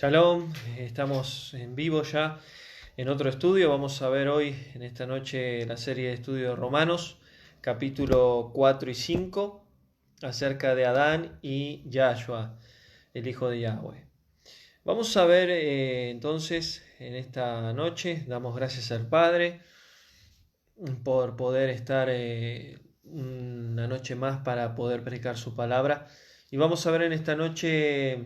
Shalom, estamos en vivo ya en otro estudio. Vamos a ver hoy, en esta noche, la serie de estudios de Romanos, capítulo 4 y 5, acerca de Adán y Yahshua, el hijo de Yahweh. Vamos a ver entonces en esta noche, damos gracias al Padre por poder estar una noche más para poder predicar su palabra. Y vamos a ver en esta noche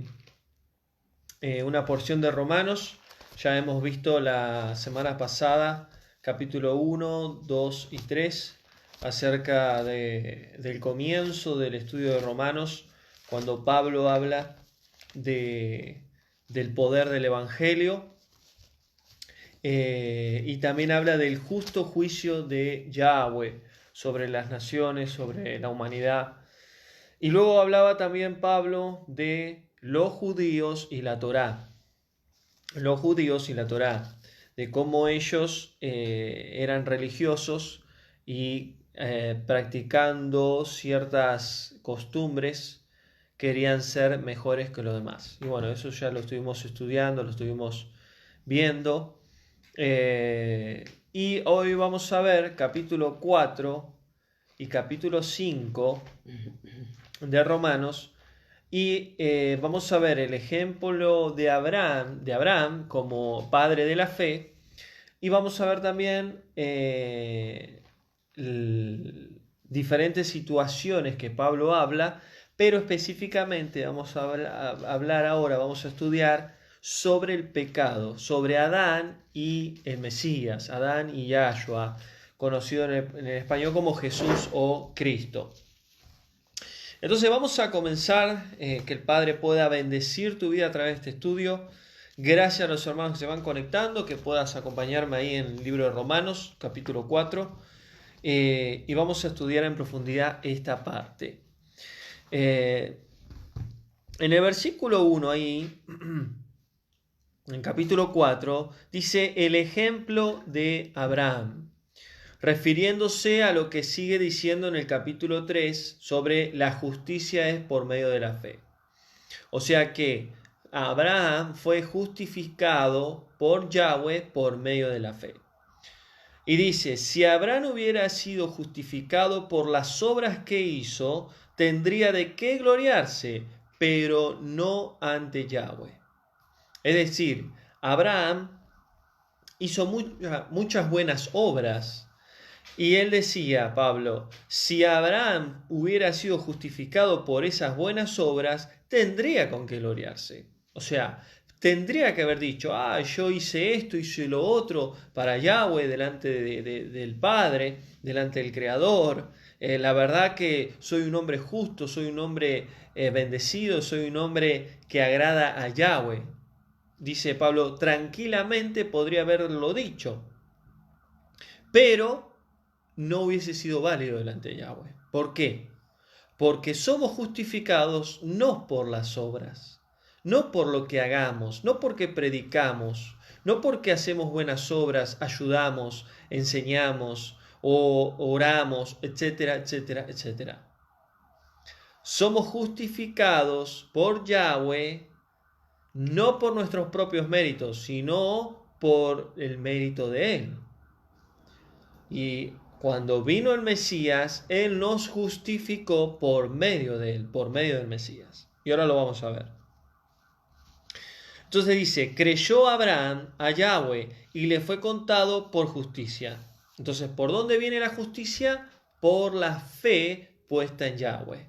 una porción de Romanos. Ya hemos visto la semana pasada capítulo 1, 2 y 3 acerca del comienzo del estudio de Romanos, cuando Pablo habla del poder del Evangelio, y también habla del justo juicio de Yahweh sobre las naciones, sobre la humanidad. Y luego hablaba también Pablo de los judíos y la Torá. Los judíos y la Torá, de cómo ellos eran religiosos y practicando ciertas costumbres querían ser mejores que los demás. Y bueno, eso ya lo estuvimos estudiando, lo estuvimos viendo. Y hoy vamos a ver capítulo 4 y capítulo 5 de Romanos. Y vamos a ver el ejemplo de Abraham como padre de la fe. Y vamos a ver también diferentes situaciones que Pablo habla, pero específicamente vamos a hablar ahora, vamos a estudiar sobre el pecado, sobre Adán y el Mesías, Adán y Yahshua, conocido en el español como Jesús o Cristo. Entonces vamos a comenzar, que el Padre pueda bendecir tu vida a través de este estudio. Gracias a los hermanos que se van conectando, que puedas acompañarme ahí en el libro de Romanos, capítulo 4, y vamos a estudiar en profundidad esta parte. En el versículo 1 ahí, en capítulo 4, dice el ejemplo de Abraham, refiriéndose a lo que sigue diciendo en el capítulo 3 sobre la justicia es por medio de la fe. O sea que Abraham fue justificado por Yahweh por medio de la fe. Y dice, si Abraham hubiera sido justificado por las obras que hizo, tendría de qué gloriarse, pero no ante Yahweh. Es decir, Abraham hizo muchas buenas obras. Y él decía, Pablo, si Abraham hubiera sido justificado por esas buenas obras, tendría con qué gloriarse. O sea, tendría que haber dicho, yo hice esto, hice lo otro para Yahweh, delante del Padre, delante del Creador. La verdad que soy un hombre justo, soy un hombre bendecido, soy un hombre que agrada a Yahweh. Dice Pablo, tranquilamente podría haberlo dicho, pero no hubiese sido válido delante de Yahweh. ¿Por qué? Porque somos justificados no por las obras, no por lo que hagamos, no porque predicamos, no porque hacemos buenas obras, ayudamos, enseñamos o oramos, etcétera, etcétera, etcétera. Somos justificados por Yahweh no por nuestros propios méritos, sino por el mérito de Él. Y cuando vino el Mesías, Él nos justificó por medio de Él, por medio del Mesías. Y ahora lo vamos a ver. Entonces dice, creyó Abraham a Yahweh y le fue contado por justicia. Entonces, ¿por dónde viene la justicia? Por la fe puesta en Yahweh.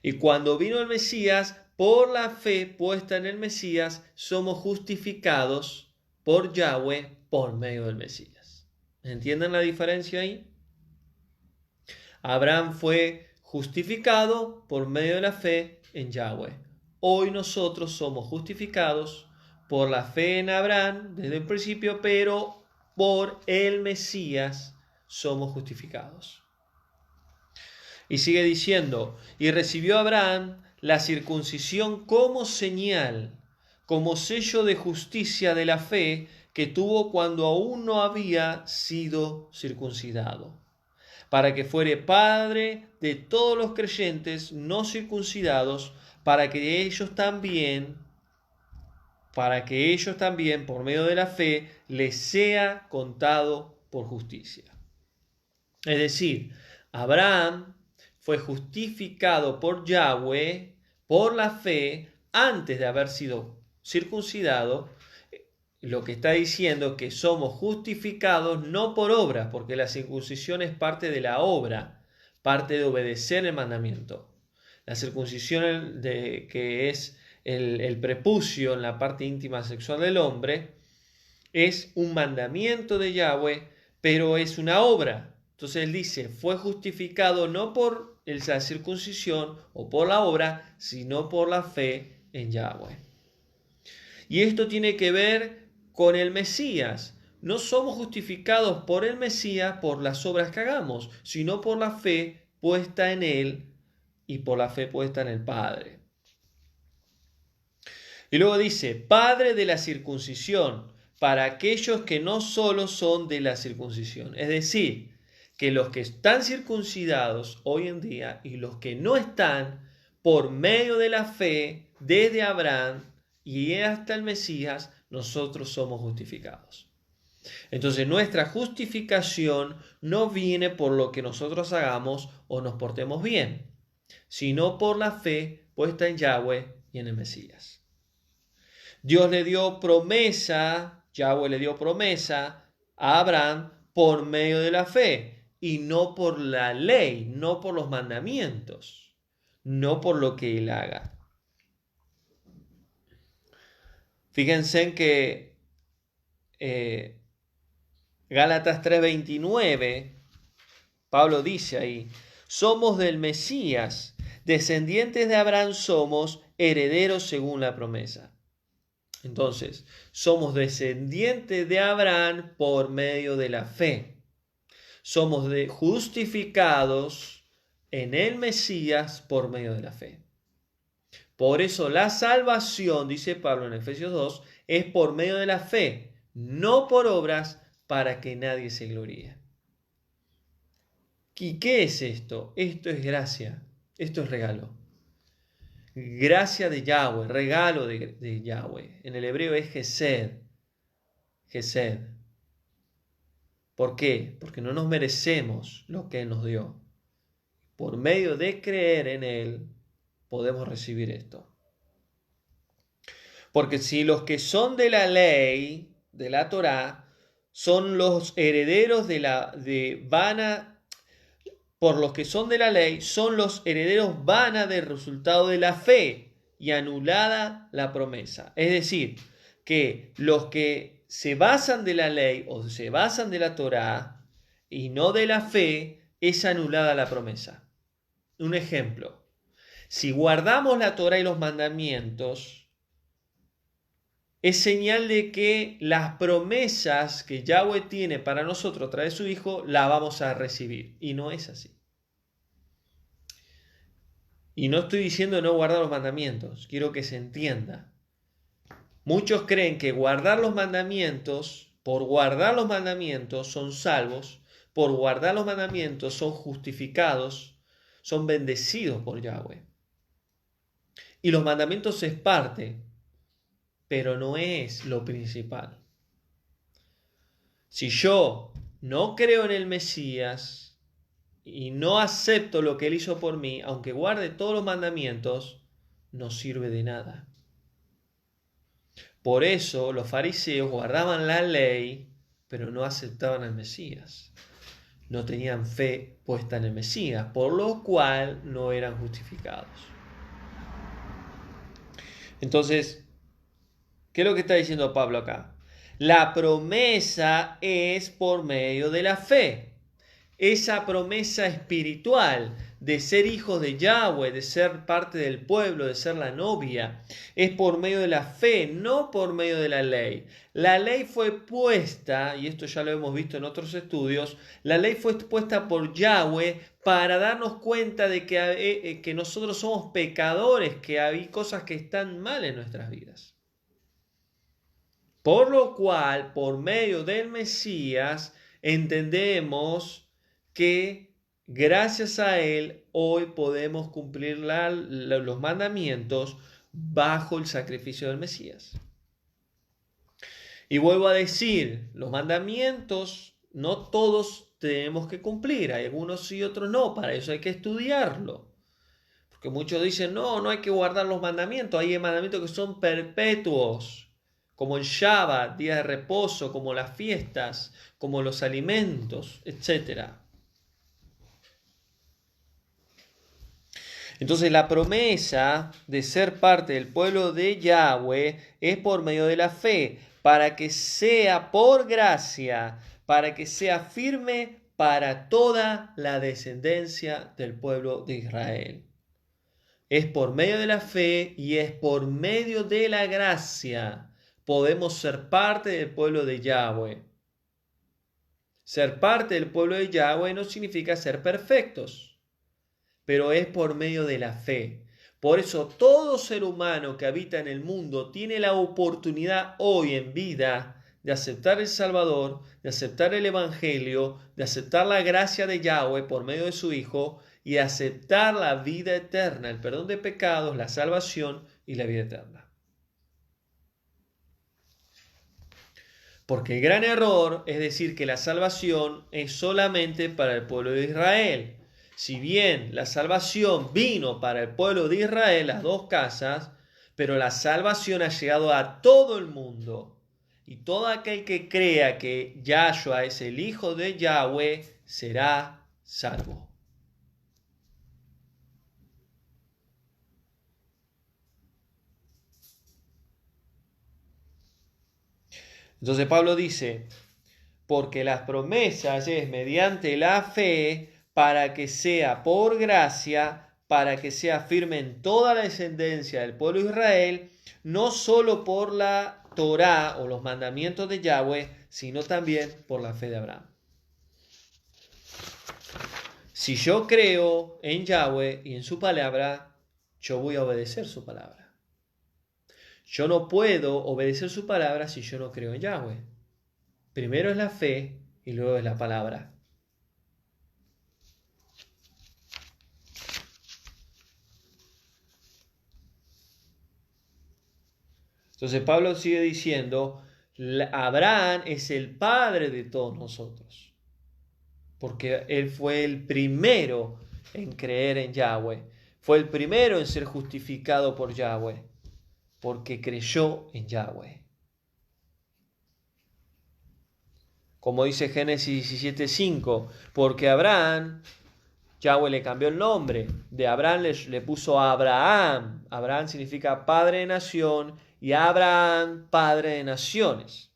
Y cuando vino el Mesías, por la fe puesta en el Mesías, somos justificados por Yahweh por medio del Mesías. ¿Entienden la diferencia ahí? Abraham fue justificado por medio de la fe en Yahweh. Hoy nosotros somos justificados por la fe en Abraham desde el principio, pero por el Mesías somos justificados. Y sigue diciendo, y recibió Abraham la circuncisión como señal, como sello de justicia de la fe que tuvo cuando aún no había sido circuncidado, para que fuere padre de todos los creyentes no circuncidados, para que ellos también para que ellos también, por medio de la fe, les sea contado por justicia. Es decir, Abraham fue justificado por Yahweh por la fe antes de haber sido circuncidado. Lo que está diciendo que somos justificados no por obras, porque la circuncisión es parte de la obra, parte de obedecer el mandamiento. La circuncisión, que es el prepucio en la parte íntima sexual del hombre, es un mandamiento de Yahweh, pero es una obra. Entonces él dice, fue justificado no por la circuncisión o por la obra, sino por la fe en Yahweh. Y esto tiene que ver con el Mesías. No somos justificados por el Mesías por las obras que hagamos, sino por la fe puesta en él y por la fe puesta en el Padre. Y luego dice, Padre de la circuncisión, para aquellos que no solo son de la circuncisión. Es decir, que los que están circuncidados hoy en día y los que no están, por medio de la fe, desde Abraham y hasta el Mesías, nosotros somos justificados. Entonces nuestra justificación no viene por lo que nosotros hagamos o nos portemos bien, sino por la fe puesta en Yahweh y en el Mesías. Dios le dio promesa, Yahweh le dio promesa a Abraham por medio de la fe y no por la ley, no por los mandamientos, no por lo que él haga. Fíjense en que Gálatas 3:29, Pablo dice ahí, somos del Mesías, descendientes de Abraham somos, herederos según la promesa. Entonces, somos descendientes de Abraham por medio de la fe. Somos justificados en el Mesías por medio de la fe. Por eso la salvación, dice Pablo en Efesios 2, es por medio de la fe, no por obras, para que nadie se gloríe. ¿Y qué es esto? Esto es gracia, esto es regalo. Gracia de Yahweh, regalo de Yahweh. En el hebreo es Gesed. Gesed. ¿Por qué? Porque no nos merecemos lo que Él nos dio. Por medio de creer en Él, podemos recibir esto. Porque si los que son de la ley, de la Torá, son los herederos por los que son de la ley, son los herederos vana del resultado de la fe y anulada la promesa. Es decir, que los que se basan de la ley o se basan de la Torá y no de la fe, es anulada la promesa. Un ejemplo, si guardamos la Torá y los mandamientos, es señal de que las promesas que Yahweh tiene para nosotros a través de su Hijo, las vamos a recibir. Y no es así. Y no estoy diciendo no guardar los mandamientos, quiero que se entienda. Muchos creen que guardar los mandamientos, por guardar los mandamientos son salvos, por guardar los mandamientos son justificados, son bendecidos por Yahweh. Y los mandamientos es parte, pero no es lo principal. Si yo no creo en el Mesías y no acepto lo que Él hizo por mí, aunque guarde todos los mandamientos, no sirve de nada. Por eso los fariseos guardaban la ley, pero no aceptaban al Mesías. No tenían fe puesta en el Mesías, por lo cual no eran justificados. Entonces, ¿qué es lo que está diciendo Pablo acá? La promesa es por medio de la fe. Esa promesa espiritual de ser hijos de Yahweh, de ser parte del pueblo, de ser la novia, es por medio de la fe, no por medio de la ley. La ley fue puesta, y esto ya lo hemos visto en otros estudios, la ley fue puesta por Yahweh para darnos cuenta de que nosotros somos pecadores, que hay cosas que están mal en nuestras vidas. Por lo cual, por medio del Mesías, entendemos que gracias a Él hoy podemos cumplir los mandamientos bajo el sacrificio del Mesías. Y vuelvo a decir, los mandamientos no todos tenemos que cumplir, hay algunos sí y otros no, para eso hay que estudiarlo. Porque muchos dicen, no hay que guardar los mandamientos, hay mandamientos que son perpetuos, como el Shabbat, día de reposo, como las fiestas, como los alimentos, etc. Entonces la promesa de ser parte del pueblo de Yahweh es por medio de la fe, para que sea por gracia, para que sea firme para toda la descendencia del pueblo de Israel. Es por medio de la fe y es por medio de la gracia podemos ser parte del pueblo de Yahweh. Ser parte del pueblo de Yahweh no significa ser perfectos, pero es por medio de la fe. Por eso todo ser humano que habita en el mundo tiene la oportunidad hoy en vida de aceptar el Salvador, de aceptar el Evangelio, de aceptar la gracia de Yahweh por medio de su Hijo y aceptar la vida eterna, el perdón de pecados, la salvación y la vida eterna. Porque el gran error es decir que la salvación es solamente para el pueblo de Israel. Si bien la salvación vino para el pueblo de Israel, las dos casas, pero la salvación ha llegado a todo el mundo. Y todo aquel que crea que Yahshua es el Hijo de Yahweh será salvo. Entonces Pablo dice, porque las promesas es mediante la fe, para que sea por gracia, para que sea firme en toda la descendencia del pueblo de Israel, no solo por la Torá o los mandamientos de Yahweh, sino también por la fe de Abraham. Si yo creo en Yahweh y en su palabra, yo voy a obedecer su palabra. Yo no puedo obedecer su palabra si yo no creo en Yahweh. Primero es la fe y luego es la palabra. Entonces Pablo sigue diciendo, Abraham es el padre de todos nosotros, porque él fue el primero en creer en Yahweh, fue el primero en ser justificado por Yahweh, porque creyó en Yahweh. Como dice Génesis 17:5, porque Abraham, Yahweh le cambió el nombre, de Abraham le puso Abraham. Abraham significa padre de nación y Abraham padre de naciones.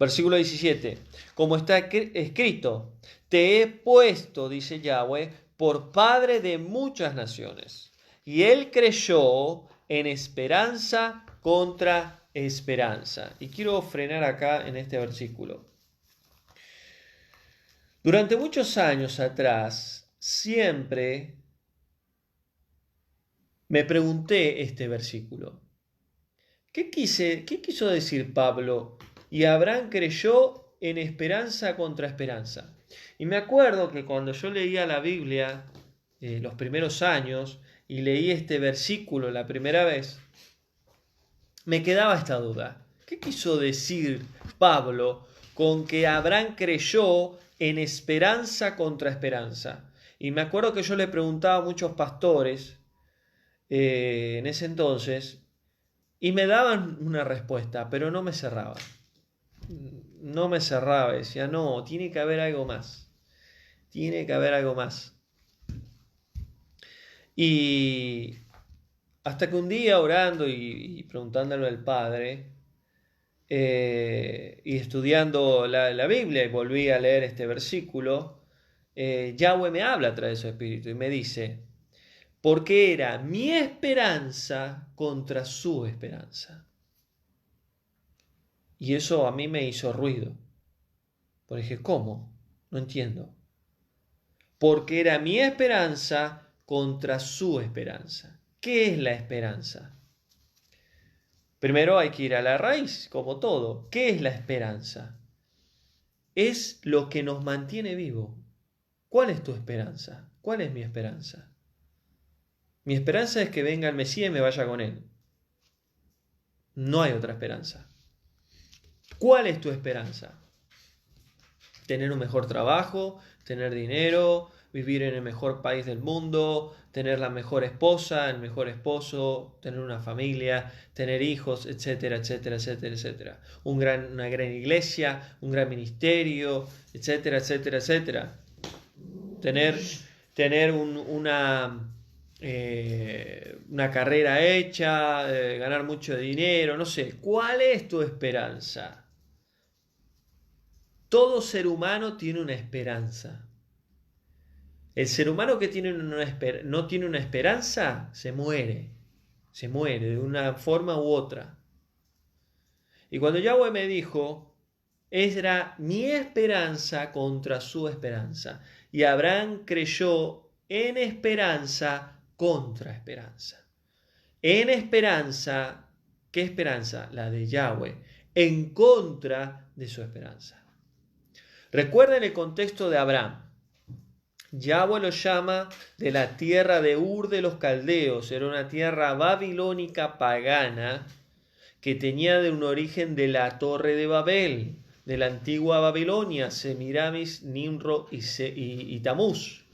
Versículo 17, como está escrito, te he puesto, dice Yahweh, por padre de muchas naciones. Y él creyó en esperanza contra esperanza. Y quiero frenar acá en este versículo. Durante muchos años atrás, siempre me pregunté este versículo. ¿Qué quiso decir Pablo? Y Abraham creyó en esperanza contra esperanza. Y me acuerdo que cuando yo leía la Biblia los primeros años y leí este versículo la primera vez, me quedaba esta duda. ¿Qué quiso decir Pablo con que Abraham creyó en esperanza contra esperanza? Y me acuerdo que yo le preguntaba a muchos pastores en ese entonces y me daban una respuesta, pero no me cerraba. No me cerraba, decía, no, tiene que haber algo más. Tiene que haber algo más. Y hasta que un día orando y preguntándole al Padre y estudiando la Biblia y volví a leer este versículo, Yahweh me habla a través de su Espíritu y me dice, porque era mi esperanza contra su esperanza. Y eso a mí me hizo ruido. Porque dije, ¿cómo? No entiendo. Porque era mi esperanza contra su esperanza. ¿Qué es la esperanza? Primero hay que ir a la raíz, como todo. ¿Qué es la esperanza? Es lo que nos mantiene vivo. ¿Cuál es tu esperanza? ¿Cuál es mi esperanza? Mi esperanza es que venga el Mesías y me vaya con él. No hay otra esperanza. ¿Cuál es tu esperanza? ¿Tener un mejor trabajo? ¿Tener dinero? ¿Vivir en el mejor país del mundo? ¿Tener la mejor esposa, el mejor esposo? ¿Tener una familia? ¿Tener hijos? Etcétera, etcétera, etcétera, etcétera. Una gran iglesia, un gran ministerio, etcétera, etcétera, etcétera. Tener una carrera hecha, ganar mucho dinero, no sé. ¿Cuál es tu esperanza? Todo ser humano tiene una esperanza. El ser humano que no tiene una esperanza se muere de una forma u otra. Y cuando Yahweh me dijo, era mi esperanza contra su esperanza. Y Abraham creyó en esperanza contra esperanza. En esperanza, ¿qué esperanza? La de Yahweh, en contra de su esperanza. Recuerden el contexto de Abraham. Yahweh lo llama de la tierra de Ur de los Caldeos. Era una tierra babilónica pagana que tenía de un origen de la Torre de Babel, de la antigua Babilonia, Semiramis, Nimrod y Tamuz.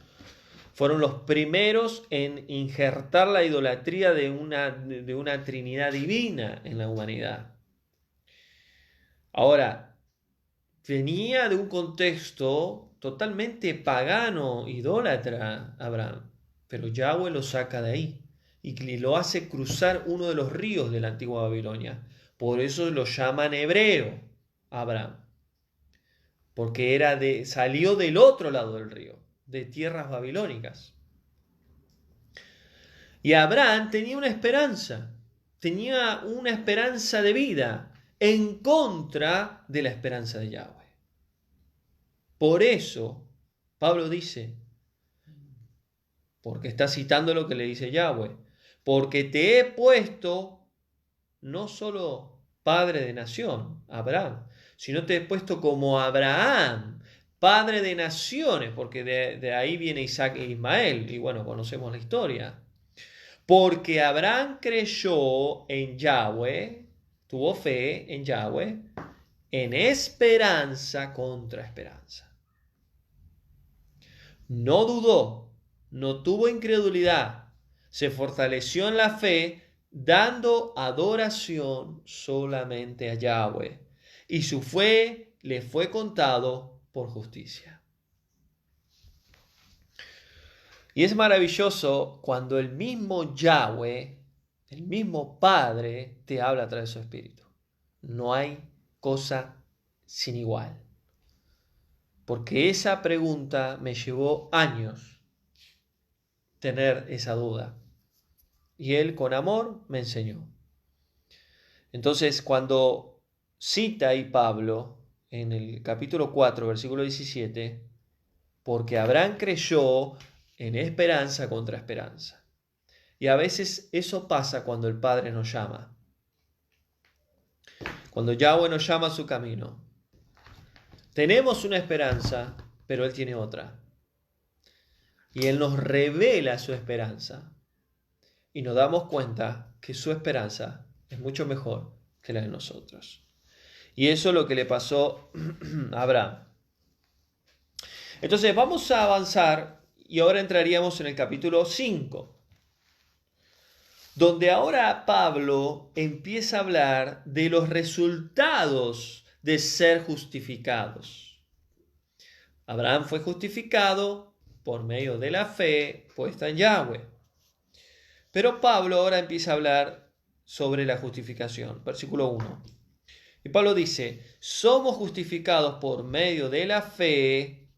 Fueron los primeros en injertar la idolatría de una Trinidad divina en la humanidad. Ahora, venía de un contexto totalmente pagano, idólatra, Abraham, pero Yahweh lo saca de ahí y lo hace cruzar uno de los ríos de la antigua Babilonia. Por eso lo llaman hebreo, Abraham, porque salió del otro lado del río, de tierras babilónicas. Y Abraham tenía una esperanza de vida en contra de la esperanza de Yahweh. Por eso, Pablo dice, porque está citando lo que le dice Yahweh, porque te he puesto no solo padre de nación, Abraham, sino te he puesto como Abraham, padre de naciones, porque de ahí viene Isaac e Ismael, y bueno, conocemos la historia. Porque Abraham creyó en Yahweh, tuvo fe en Yahweh, en esperanza contra esperanza. No dudó, no tuvo incredulidad, se fortaleció en la fe, dando adoración solamente a Yahweh, y su fe le fue contado por justicia. Y es maravilloso cuando el mismo Yahweh, el mismo Padre, te habla a través de su Espíritu. No hay cosa sin igual. Porque esa pregunta me llevó años tener esa duda. Y Él con amor me enseñó. Entonces, cuando cita ahí Pablo en el capítulo 4, versículo 17, porque Abraham creyó en esperanza contra esperanza. Y a veces eso pasa cuando el Padre nos llama. Cuando Yahweh nos llama a su camino. Tenemos una esperanza, pero Él tiene otra. Y Él nos revela su esperanza. Y nos damos cuenta que su esperanza es mucho mejor que la de nosotros. Y eso es lo que le pasó a Abraham. Entonces vamos a avanzar y ahora entraríamos en el capítulo 5, donde ahora Pablo empieza a hablar de los resultados de ser justificados. Abraham fue justificado por medio de la fe puesta en Yahweh. Pero Pablo ahora empieza a hablar sobre la justificación. Versículo 1. Y Pablo dice, somos justificados por medio de la fe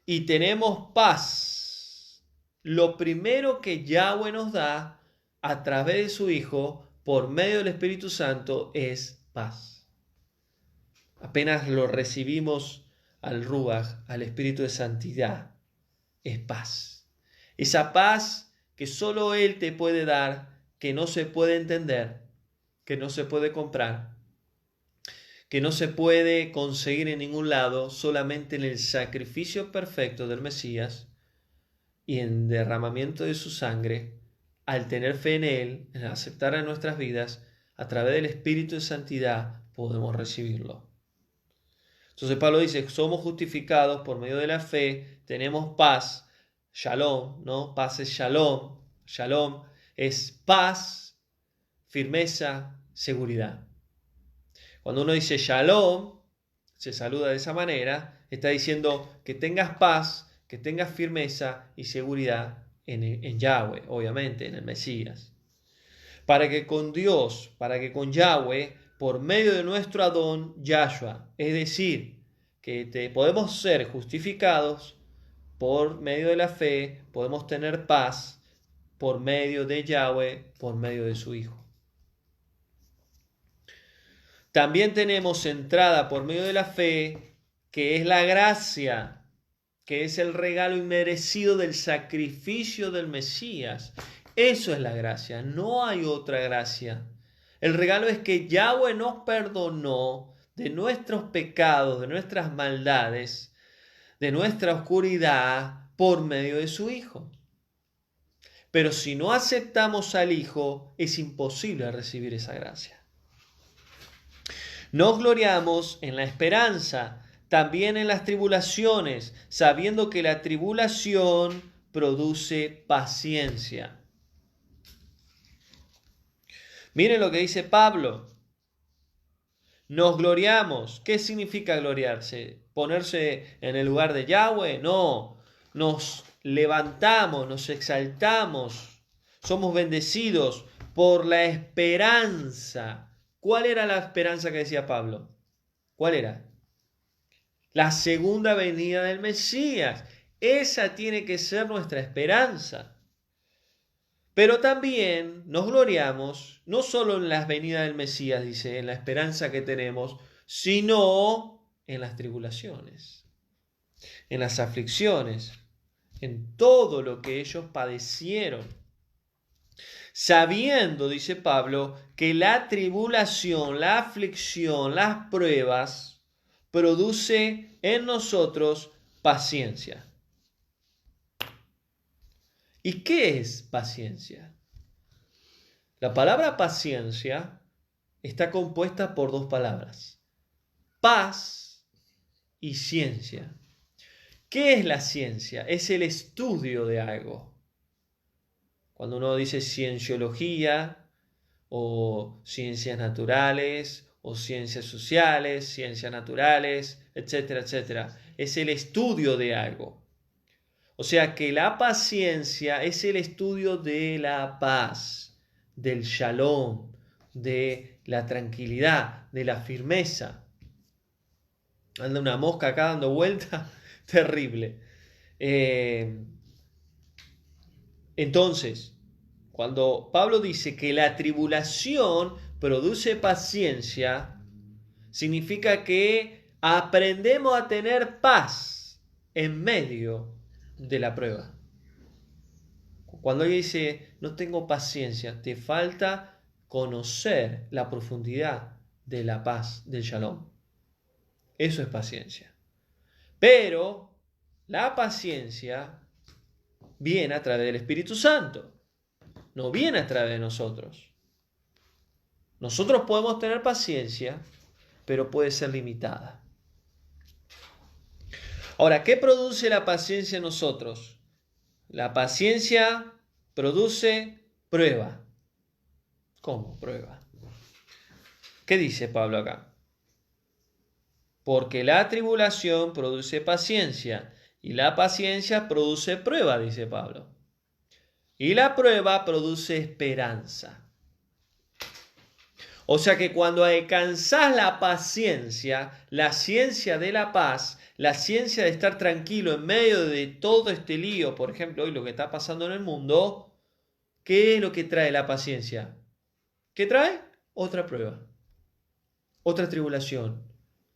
y tenemos paz. Lo primero que Yahweh nos da a través de su Hijo, por medio del Espíritu Santo, es paz. Apenas lo recibimos al Ruach, al Espíritu de Santidad, es paz. Esa paz que solo Él te puede dar, que no se puede entender, que no se puede comprar, que no se puede conseguir en ningún lado, solamente en el sacrificio perfecto del Mesías y en derramamiento de su sangre. Al tener fe en Él, en aceptar a nuestras vidas, a través del Espíritu de Santidad, podemos recibirlo. Entonces Pablo dice, somos justificados por medio de la fe, tenemos paz, shalom, ¿no? Paz es shalom, shalom es paz, firmeza, seguridad. Cuando uno dice shalom, se saluda de esa manera, está diciendo que tengas paz, que tengas firmeza y seguridad en Yahweh, obviamente, en el Mesías. Para que con Dios, para que con Yahweh, por medio de nuestro Adón, Yahshua, es decir, que podemos ser justificados por medio de la fe, podemos tener paz por medio de Yahweh, por medio de su Hijo. También tenemos entrada por medio de la fe, que es la gracia, que es el regalo inmerecido del sacrificio del Mesías. Eso es la gracia, no hay otra gracia. El regalo es que Yahweh nos perdonó de nuestros pecados, de nuestras maldades, de nuestra oscuridad por medio de su Hijo. Pero si no aceptamos al Hijo, es imposible recibir esa gracia. Nos gloriamos en la esperanza, también en las tribulaciones, sabiendo que la tribulación produce paciencia. Miren lo que dice Pablo. Nos gloriamos. ¿Qué significa gloriarse? ¿Ponerse en el lugar de Yahweh? No. Nos levantamos, nos exaltamos. Somos bendecidos por la esperanza. ¿Cuál era la esperanza que decía Pablo? ¿Cuál era? La segunda venida del Mesías. Esa tiene que ser nuestra esperanza. Pero también nos gloriamos, no solo en la venida del Mesías, dice, en la esperanza que tenemos, sino en las tribulaciones, en las aflicciones, en todo lo que ellos padecieron. Sabiendo, dice Pablo, que la tribulación, la aflicción, las pruebas, produce en nosotros paciencia. ¿Y qué es paciencia? La palabra paciencia está compuesta por dos palabras, paz y ciencia. ¿Qué es la ciencia? Es el estudio de algo. Cuando uno dice cienciología o ciencias naturales o ciencias sociales, ciencias naturales, etcétera, etcétera, es el estudio de algo. O sea que la paciencia es el estudio de la paz, del shalom, de la tranquilidad, de la firmeza. Anda una mosca acá dando vuelta, terrible. Entonces, cuando Pablo dice que la tribulación produce paciencia, significa que aprendemos a tener paz en medio de la prueba. Cuando alguien dice, no tengo paciencia, te falta conocer la profundidad de la paz, del shalom. Eso es paciencia. Pero la paciencia viene a través del Espíritu Santo. No viene a través de nosotros. Nosotros podemos tener paciencia, pero puede ser limitada. Ahora, ¿qué produce la paciencia en nosotros? La paciencia produce prueba. ¿Cómo prueba? ¿Qué dice Pablo acá? Porque la tribulación produce paciencia y la paciencia produce prueba, dice Pablo. Y la prueba produce esperanza. O sea que cuando alcanzás la paciencia, la ciencia de la paz, la ciencia de estar tranquilo en medio de todo este lío, por ejemplo, hoy lo que está pasando en el mundo, ¿qué es lo que trae la paciencia? ¿Qué trae? Otra prueba, otra tribulación,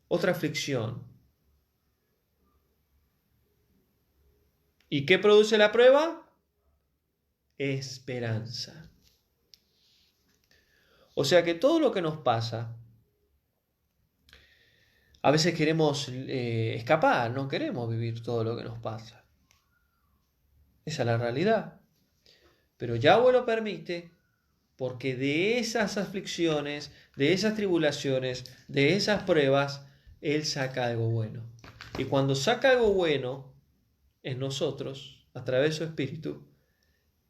otra aflicción. ¿Y qué produce la prueba? Esperanza. O sea que todo lo que nos pasa, a veces queremos escapar, no queremos vivir todo lo que nos pasa. Esa es la realidad. Pero Yahweh lo permite porque de esas aflicciones, de esas tribulaciones, de esas pruebas, Él saca algo bueno. Y cuando saca algo bueno en nosotros, a través de su Espíritu,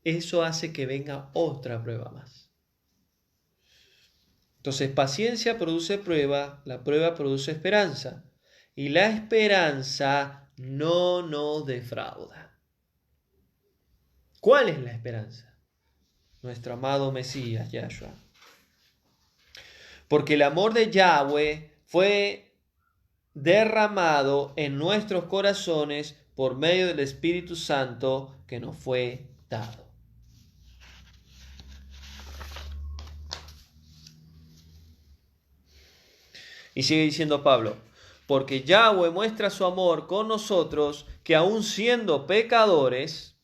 eso hace que venga otra prueba más. Entonces, paciencia produce prueba, la prueba produce esperanza, y la esperanza no nos defrauda. ¿Cuál es la esperanza? Nuestro amado Mesías, Yahshua. Porque el amor de Yahweh fue derramado en nuestros corazones por medio del Espíritu Santo que nos fue dado. Y sigue diciendo Pablo, porque Yahweh muestra su amor con nosotros, que aun siendo pecadores,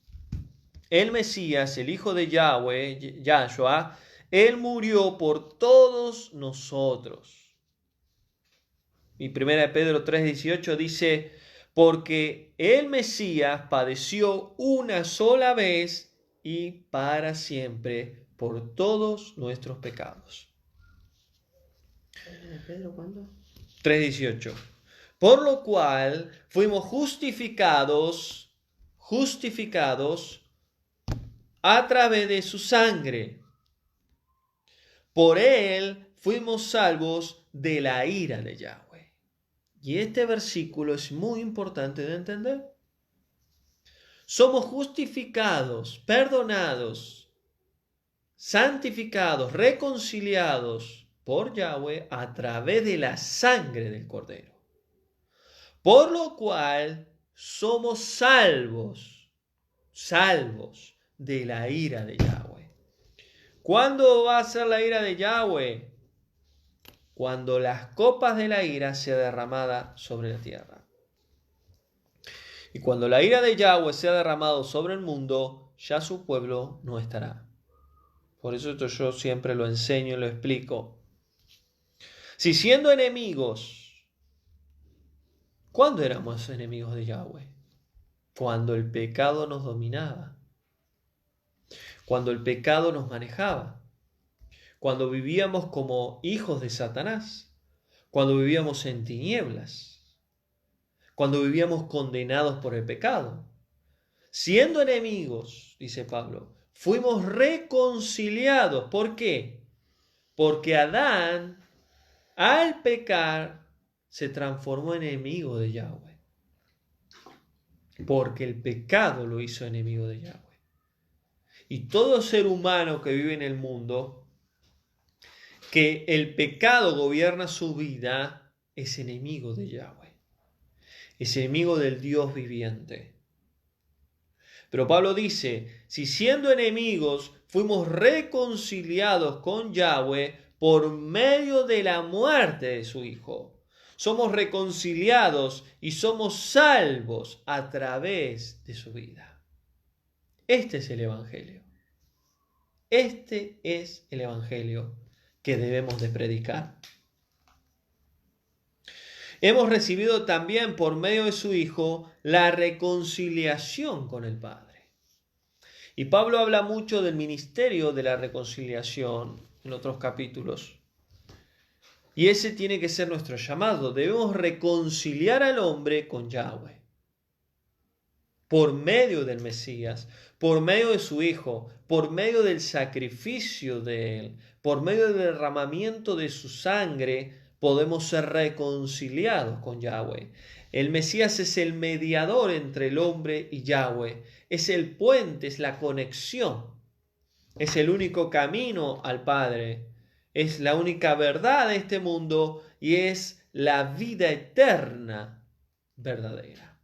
el Mesías, el Hijo de Yahweh, Yahshua, Él murió por todos nosotros. Y 1 Pedro 3:18 dice, porque el Mesías padeció una sola vez y para siempre por todos nuestros pecados. ¿Pedro cuándo? 3:18. Por lo cual fuimos justificados a través de su sangre. Por él fuimos salvos de la ira de Yahweh. Y este versículo es muy importante de entender. Somos justificados, perdonados, santificados, reconciliados por Yahweh a través de la sangre del Cordero. Por lo cual somos salvos de la ira de Yahweh. ¿Cuándo va a ser la ira de Yahweh? Cuando las copas de la ira sea derramada sobre la tierra. Y cuando la ira de Yahweh sea derramado sobre el mundo, ya su pueblo no estará. Por eso esto yo siempre lo enseño y lo explico. Si siendo enemigos, ¿cuándo éramos enemigos de Yahweh? Cuando el pecado nos dominaba. Cuando el pecado nos manejaba. Cuando vivíamos como hijos de Satanás. Cuando vivíamos en tinieblas. Cuando vivíamos condenados por el pecado. Siendo enemigos, dice Pablo, fuimos reconciliados. ¿Por qué? Porque Adán, al pecar, se transformó en enemigo de Yahweh. Porque el pecado lo hizo enemigo de Yahweh. Y todo ser humano que vive en el mundo, que el pecado gobierna su vida, es enemigo de Yahweh. Es enemigo del Dios viviente. Pero Pablo dice, si siendo enemigos fuimos reconciliados con Yahweh por medio de la muerte de su Hijo. Somos reconciliados y somos salvos a través de su vida. Este es el Evangelio. Este es el Evangelio que debemos de predicar. Hemos recibido también por medio de su Hijo la reconciliación con el Padre. Y Pablo habla mucho del ministerio de la reconciliación en otros capítulos. Y ese tiene que ser nuestro llamado. Debemos reconciliar al hombre con Yahweh. Por medio del Mesías, por medio de su Hijo, por medio del sacrificio de Él, por medio del derramamiento de su sangre, podemos ser reconciliados con Yahweh. El Mesías es el mediador entre el hombre y Yahweh. Es el puente, es la conexión. Es el único camino al Padre. Es la única verdad de este mundo y es la vida eterna verdadera.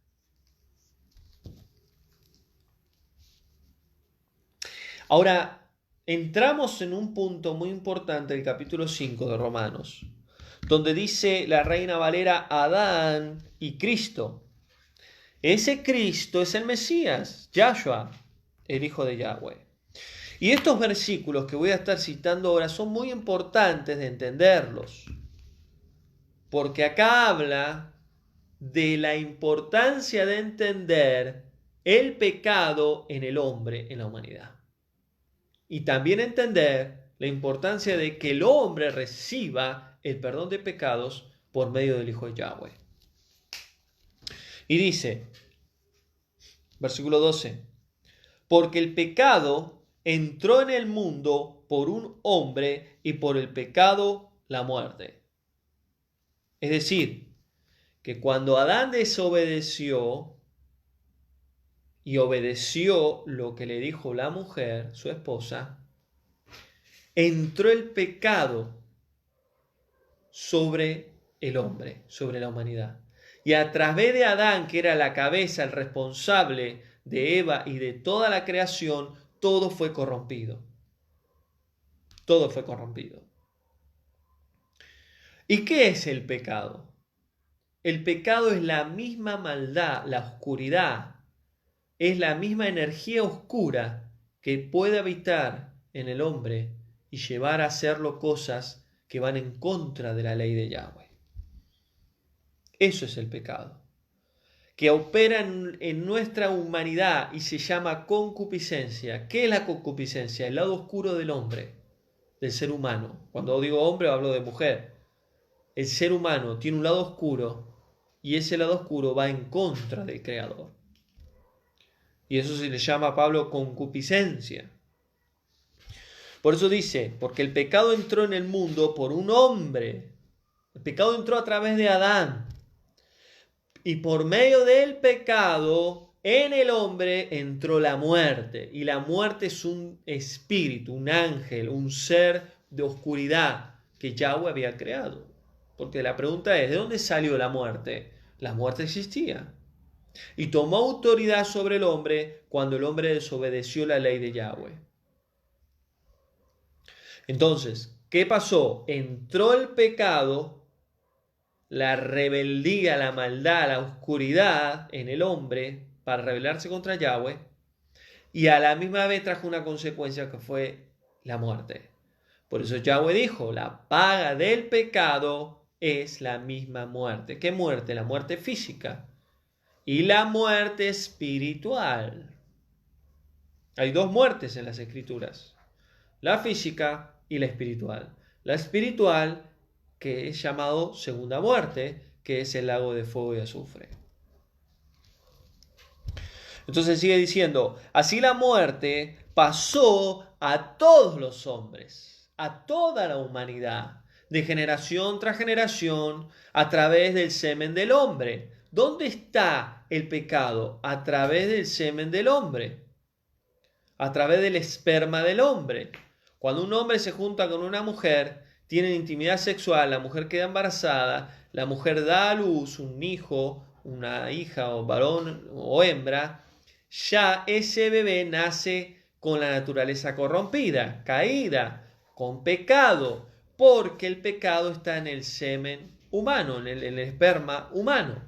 Ahora, entramos en un punto muy importante del capítulo 5 de Romanos, donde dice la Reina Valera Adán y Cristo. Ese Cristo es el Mesías, Yahshua, el Hijo de Yahweh. Y estos versículos que voy a estar citando ahora son muy importantes de entenderlos, porque acá habla de la importancia de entender el pecado en el hombre, en la humanidad. Y también entender la importancia de que el hombre reciba el perdón de pecados por medio del Hijo de Yahweh. Y dice, versículo 12, porque el pecado entró en el mundo por un hombre y por el pecado la muerte. Es decir, que cuando Adán desobedeció y obedeció lo que le dijo la mujer, su esposa, entró el pecado sobre el hombre, sobre la humanidad. Y a través de Adán, que era la cabeza, el responsable de Eva y de toda la creación, todo fue corrompido. Todo fue corrompido. ¿Y qué es el pecado? El pecado es la misma maldad, la oscuridad, es la misma energía oscura que puede habitar en el hombre y llevar a hacerlo cosas que van en contra de la ley de Yahweh. Eso es el pecado, que opera en nuestra humanidad y se llama concupiscencia. ¿Qué es la concupiscencia? El lado oscuro del hombre, del ser humano. Cuando digo hombre hablo de mujer. El ser humano tiene un lado oscuro y ese lado oscuro va en contra del Creador. Y eso se le llama a Pablo concupiscencia. Por eso dice, porque el pecado entró en el mundo por un hombre. El pecado entró a través de Adán. Y por medio del pecado, en el hombre entró la muerte. Y la muerte es un espíritu, un ángel, un ser de oscuridad que Yahweh había creado. Porque la pregunta es, ¿de dónde salió la muerte? La muerte existía. Y tomó autoridad sobre el hombre cuando el hombre desobedeció la ley de Yahweh. Entonces, ¿qué pasó? Entró el pecado, la rebeldía, la maldad, la oscuridad en el hombre para rebelarse contra Yahweh, y a la misma vez trajo una consecuencia que fue la muerte. Por eso Yahweh dijo, la paga del pecado es la misma muerte. ¿Qué muerte? La muerte física y la muerte espiritual. Hay dos muertes en las Escrituras, la física y la espiritual. La espiritual, que es llamado segunda muerte, que es el lago de fuego y azufre. Entonces sigue diciendo, así la muerte pasó a todos los hombres, a toda la humanidad, de generación tras generación, a través del semen del hombre. ¿Dónde está el pecado? A través del semen del hombre, a través del esperma del hombre. Cuando un hombre se junta con una mujer, tienen intimidad sexual, la mujer queda embarazada, la mujer da a luz un hijo, una hija o varón o hembra, ya ese bebé nace con la naturaleza corrompida, caída, con pecado, porque el pecado está en el semen humano, en el esperma humano.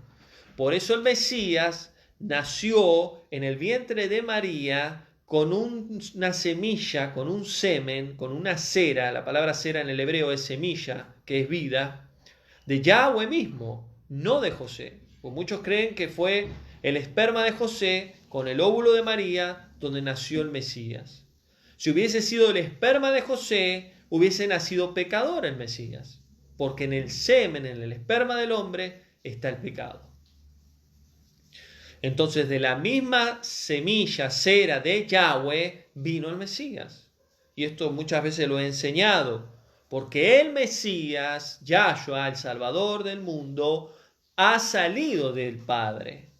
Por eso el Mesías nació en el vientre de María con una semilla, con un semen, con una cera, la palabra cera en el hebreo es semilla, que es vida, de Yahweh mismo, no de José. Pues muchos creen que fue el esperma de José con el óvulo de María donde nació el Mesías. Si hubiese sido el esperma de José, hubiese nacido pecador el Mesías, porque en el semen, en el esperma del hombre, está el pecado. Entonces, de la misma semilla, cera de Yahweh, vino el Mesías. Y esto muchas veces lo he enseñado, porque el Mesías, Yahshua, el Salvador del mundo, ha salido del Padre.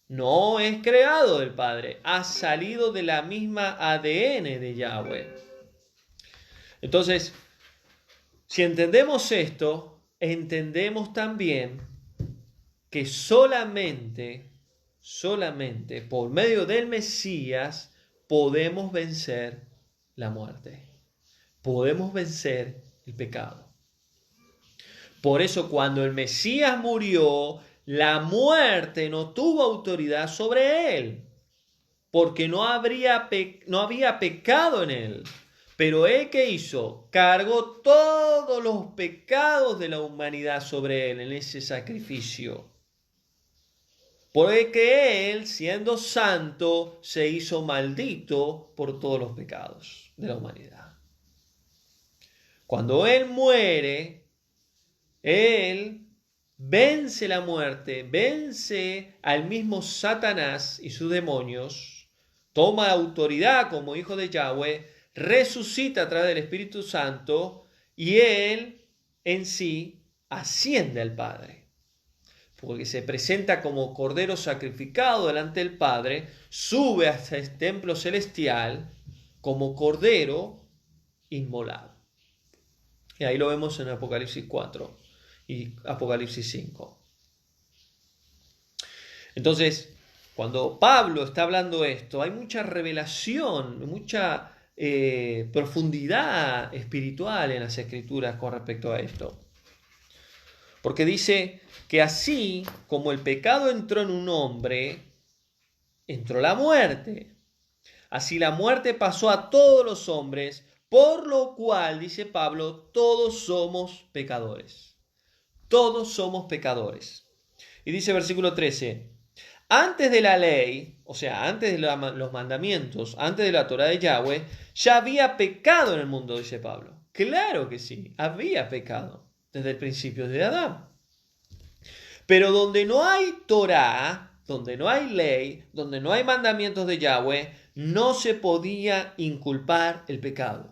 No es creado del Padre, ha salido de la misma ADN de Yahweh. Entonces, si entendemos esto, entendemos también que solamente por medio del Mesías podemos vencer la muerte. Podemos vencer el pecado. Por eso cuando el Mesías murió, la muerte no tuvo autoridad sobre él, porque no había pecado en él. Pero él, ¿qué hizo? Cargó todos los pecados de la humanidad sobre él en ese sacrificio. Porque él, siendo santo, se hizo maldito por todos los pecados de la humanidad. Cuando Él muere, Él vence la muerte, vence al mismo Satanás y sus demonios, toma autoridad como hijo de Yahweh, resucita a través del Espíritu Santo y Él en sí asciende al Padre. Porque se presenta como cordero sacrificado delante del Padre, sube hasta el templo celestial como cordero inmolado. Y ahí lo vemos en Apocalipsis 4 y Apocalipsis 5. Entonces, cuando Pablo está hablando esto, hay mucha revelación, mucha profundidad espiritual en las Escrituras con respecto a esto. Porque dice que así como el pecado entró en un hombre, entró la muerte. Así la muerte pasó a todos los hombres, por lo cual, dice Pablo, todos somos pecadores. Todos somos pecadores. Y dice versículo 13, antes de la ley, o sea, antes de los mandamientos, antes de la Torá de Yahweh, ya había pecado en el mundo, dice Pablo. Claro que sí, había pecado desde el principio de Adán. Pero donde no hay Torá, donde no hay ley, donde no hay mandamientos de Yahweh, no se podía inculpar el pecado.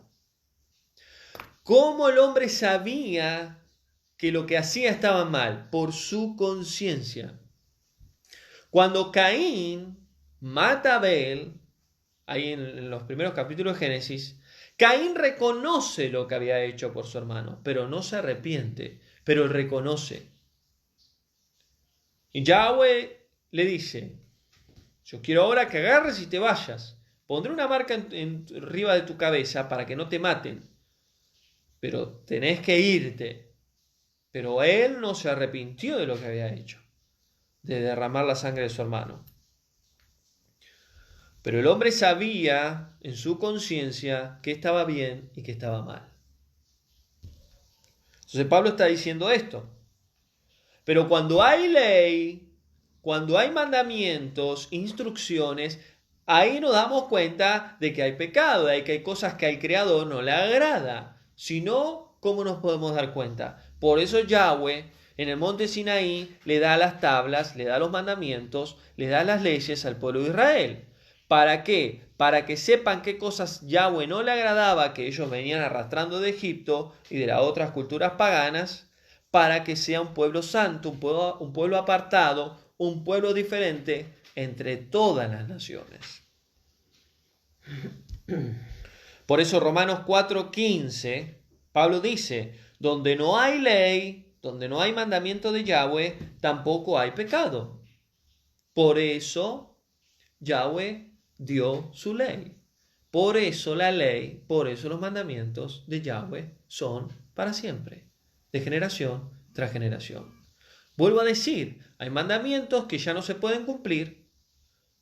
¿Cómo el hombre sabía que lo que hacía estaba mal? Por su conciencia. Cuando Caín mata a Abel, ahí en los primeros capítulos de Génesis, Caín reconoce lo que había hecho por su hermano, pero no se arrepiente, pero reconoce. Y Yahweh le dice, yo quiero ahora que agarres y te vayas. Pondré una marca arriba de tu cabeza para que no te maten, pero tenés que irte. Pero él no se arrepintió de lo que había hecho, de derramar la sangre de su hermano. Pero el hombre sabía en su conciencia que estaba bien y que estaba mal. Entonces Pablo está diciendo esto. Pero cuando hay ley, cuando hay mandamientos, instrucciones, ahí nos damos cuenta de que hay pecado, de que hay cosas que al Creador no le agrada. Si no, ¿cómo nos podemos dar cuenta? Por eso Yahweh en el monte Sinaí le da las tablas, le da los mandamientos, le da las leyes al pueblo de Israel. ¿Para qué? Para que sepan qué cosas Yahweh no le agradaba que ellos venían arrastrando de Egipto y de las otras culturas paganas, para que sea un pueblo santo, un pueblo apartado, un pueblo diferente entre todas las naciones. Por eso Romanos 4:15, Pablo dice, donde no hay ley, donde no hay mandamiento de Yahweh, tampoco hay pecado. Por eso Yahweh dio su ley. Por eso la ley, por eso los mandamientos de Yahweh son para siempre, de generación tras generación. Vuelvo a decir, hay mandamientos que ya no se pueden cumplir,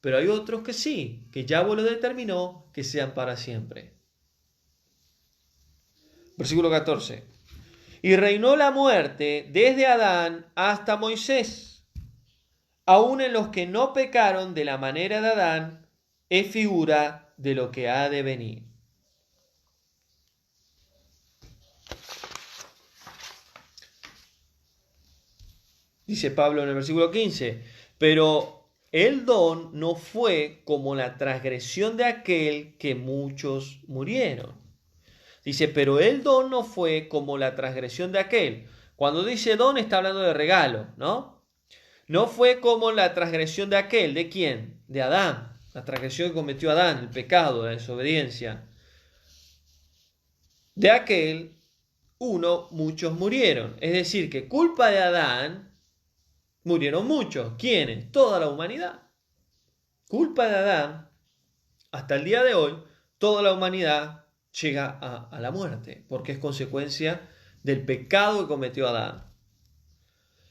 pero hay otros que sí, que Yahweh lo determinó que sean para siempre. Versículo 14. Y reinó la muerte desde Adán hasta Moisés, aun en los que no pecaron de la manera de Adán, es figura de lo que ha de venir. Dice Pablo en el versículo 15, pero el don no fue como la transgresión de aquel que muchos murieron. Dice, pero el don no fue como la transgresión de aquel. Cuando dice don está hablando de regalo, ¿no? No fue como la transgresión de aquel. ¿De quién? De Adán. La transgresión que cometió Adán, el pecado, la desobediencia. De aquel, muchos murieron. Es decir, que culpa de Adán, murieron muchos. ¿Quiénes? Toda la humanidad. Culpa de Adán, hasta el día de hoy, toda la humanidad llega a la muerte, porque es consecuencia del pecado que cometió Adán.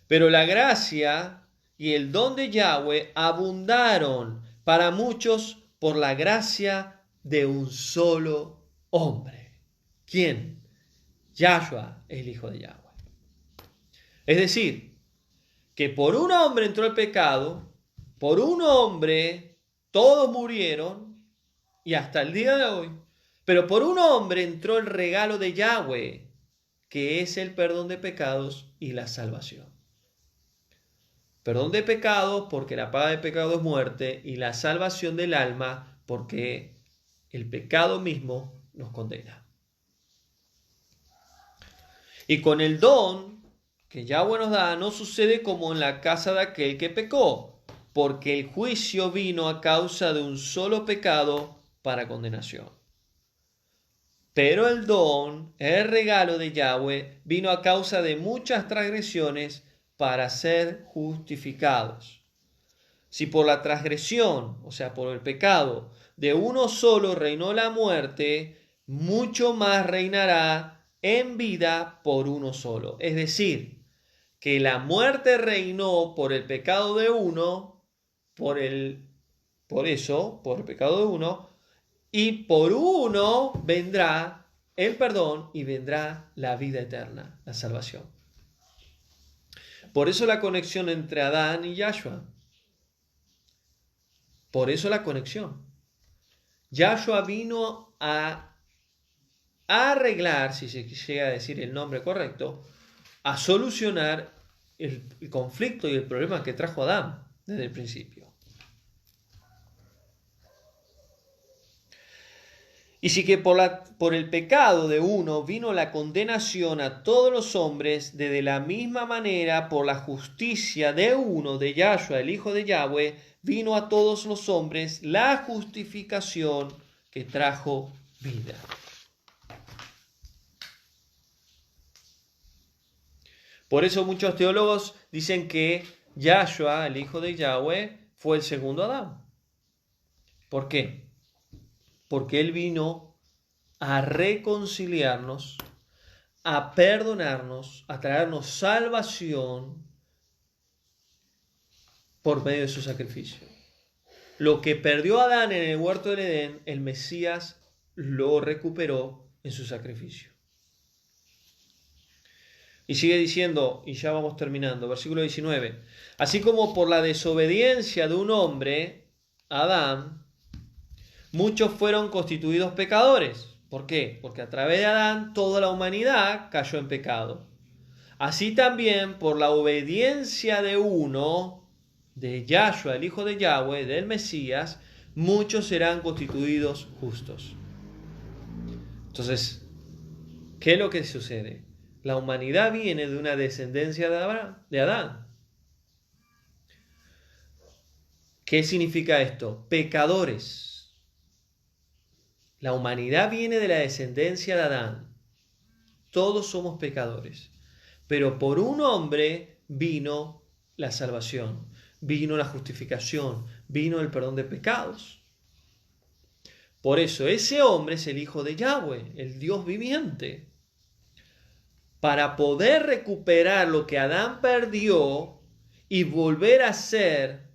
Pero la gracia y el don de Yahweh abundaron para muchos por la gracia de un solo hombre. ¿Quién? Yahshua, el Hijo de Yahweh. Es decir, que por un hombre entró el pecado, por un hombre todos murieron, y hasta el día de hoy, pero por un hombre entró el regalo de Yahweh, que es el perdón de pecados y la salvación. Perdón de pecados porque la paga de pecado es muerte, y la salvación del alma porque el pecado mismo nos condena. Y con el don que Yahweh nos da, no sucede como en la casa de aquel que pecó, porque el juicio vino a causa de un solo pecado para condenación. Pero el don, el regalo de Yahweh, vino a causa de muchas transgresiones para ser justificados. Si por la transgresión, o sea, por el pecado, de uno solo reinó la muerte, mucho más reinará en vida por uno solo. Es decir, que la muerte reinó por el pecado de uno, por el pecado de uno, y por uno vendrá el perdón y vendrá la vida eterna, la salvación. Por eso la conexión entre Adán y Yahshua. Por eso la conexión. Yahshua vino a arreglar, si se llega a decir el nombre correcto, a solucionar el conflicto y el problema que trajo Adán desde el principio. Y si que por el pecado de uno vino la condenación a todos los hombres, de la misma manera por la justicia de uno, de Yahshua, el Hijo de Yahweh, vino a todos los hombres la justificación que trajo vida. Por eso muchos teólogos dicen que Yahshua, el Hijo de Yahweh, fue el segundo Adán. ¿Por qué? Porque Él vino a reconciliarnos, a perdonarnos, a traernos salvación por medio de su sacrificio. Lo que perdió Adán en el huerto del Edén, el Mesías lo recuperó en su sacrificio. Y sigue diciendo, y ya vamos terminando, versículo 19. Así como por la desobediencia de un hombre, Adán, muchos fueron constituidos pecadores. ¿Por qué? Porque a través de Adán toda la humanidad cayó en pecado. Así también por la obediencia de uno, de Yahshua, el Hijo de Yahweh, del Mesías, muchos serán constituidos justos. Entonces, ¿qué es lo que sucede? La humanidad viene de una descendencia de Adán. ¿Qué significa esto? Pecadores. La humanidad viene de la descendencia de Adán. Todos somos pecadores. Pero por un hombre vino la salvación, vino la justificación, vino el perdón de pecados. Por eso ese hombre es el Hijo de Yahweh, el Dios viviente. Para poder recuperar lo que Adán perdió y volver a ser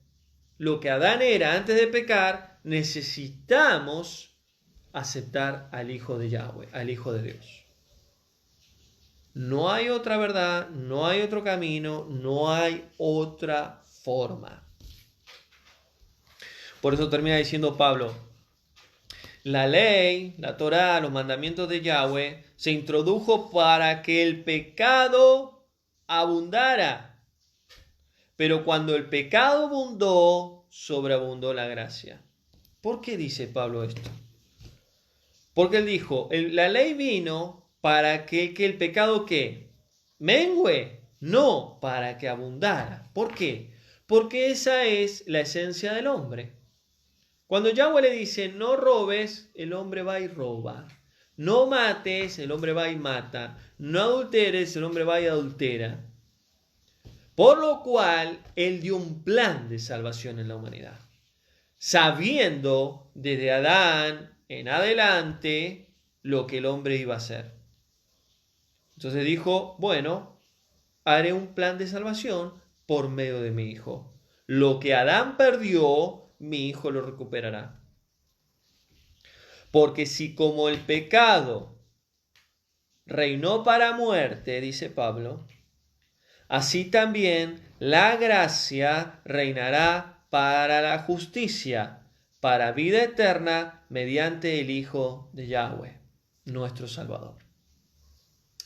lo que Adán era antes de pecar, necesitamos aceptar al Hijo de Yahweh, al Hijo de Dios. No hay otra verdad, no hay otro camino, no hay otra forma. Por eso termina diciendo Pablo, la ley, la Torá, los mandamientos de Yahweh se introdujo para que el pecado abundara. Pero cuando el pecado abundó, sobreabundó la gracia. ¿Por qué dice Pablo esto? Porque él dijo, la ley vino para que el pecado ¿qué? ¿Mengüe? No, para que abundara. ¿Por qué? Porque esa es la esencia del hombre. Cuando Yahweh le dice, no robes, el hombre va y roba. No mates, el hombre va y mata. No adulteres, el hombre va y adultera. Por lo cual, Él dio un plan de salvación en la humanidad. Sabiendo desde Adán en adelante lo que el hombre iba a hacer. Entonces dijo, bueno, haré un plan de salvación por medio de mi hijo. Lo que Adán perdió, mi hijo lo recuperará. Porque si como el pecado reinó para muerte, dice Pablo, así también la gracia reinará para la justicia, para vida eterna, mediante el Hijo de Yahweh, nuestro Salvador.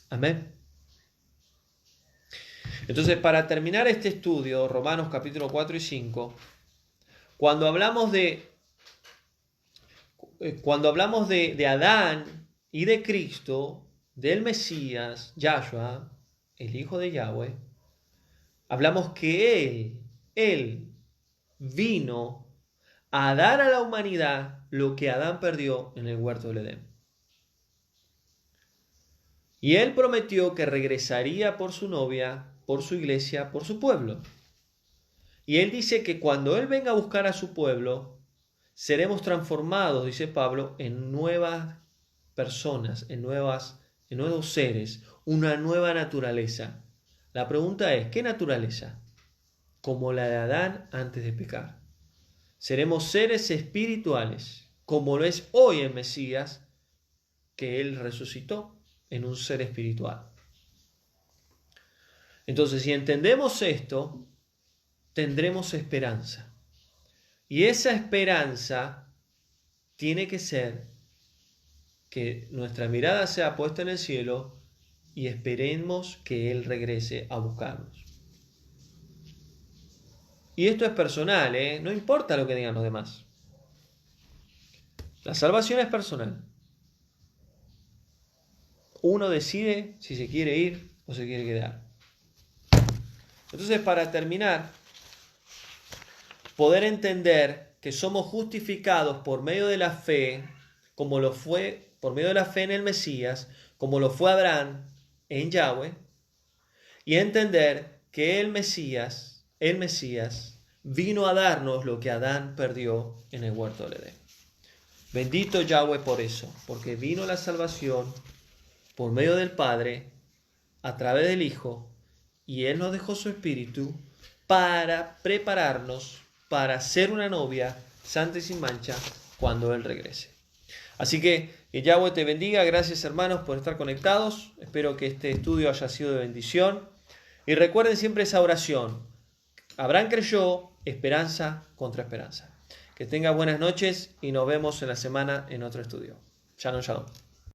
Amén. Entonces, para terminar este estudio, Romanos capítulo 4 y 5, cuando hablamos de Adán y de Cristo, del Mesías, Yahshua, el Hijo de Yahweh, hablamos que Él vino a dar a la humanidad lo que Adán perdió en el huerto del Edén. Y Él prometió que regresaría por su novia, por su iglesia, por su pueblo. Y Él dice que cuando Él venga a buscar a su pueblo, seremos transformados, dice Pablo, en nuevas personas, en nuevos seres, una nueva naturaleza. La pregunta es, ¿qué naturaleza? Como la de Adán antes de pecar. Seremos seres espirituales, como lo es hoy el Mesías, que Él resucitó en un ser espiritual. Entonces, si entendemos esto, tendremos esperanza. Y esa esperanza tiene que ser que nuestra mirada sea puesta en el cielo y esperemos que Él regrese a buscarnos. Y esto es personal, no importa lo que digan los demás. La salvación es personal. Uno decide si se quiere ir o se quiere quedar. Entonces, para terminar, poder entender que somos justificados por medio de la fe, como lo fue por medio de la fe en el Mesías, como lo fue Abraham en Yahweh, y entender que el Mesías vino a darnos lo que Adán perdió en el huerto del Edén. Bendito Yahweh por eso, porque vino la salvación por medio del Padre, a través del Hijo, y Él nos dejó su Espíritu para prepararnos para ser una novia santa y sin mancha cuando Él regrese. Así que Yahweh te bendiga. Gracias, hermanos, por estar conectados. Espero que este estudio haya sido de bendición. Y recuerden siempre esa oración. Abraham creyó, esperanza contra esperanza. Que tenga buenas noches y nos vemos en la semana en otro estudio. Shalom, shalom.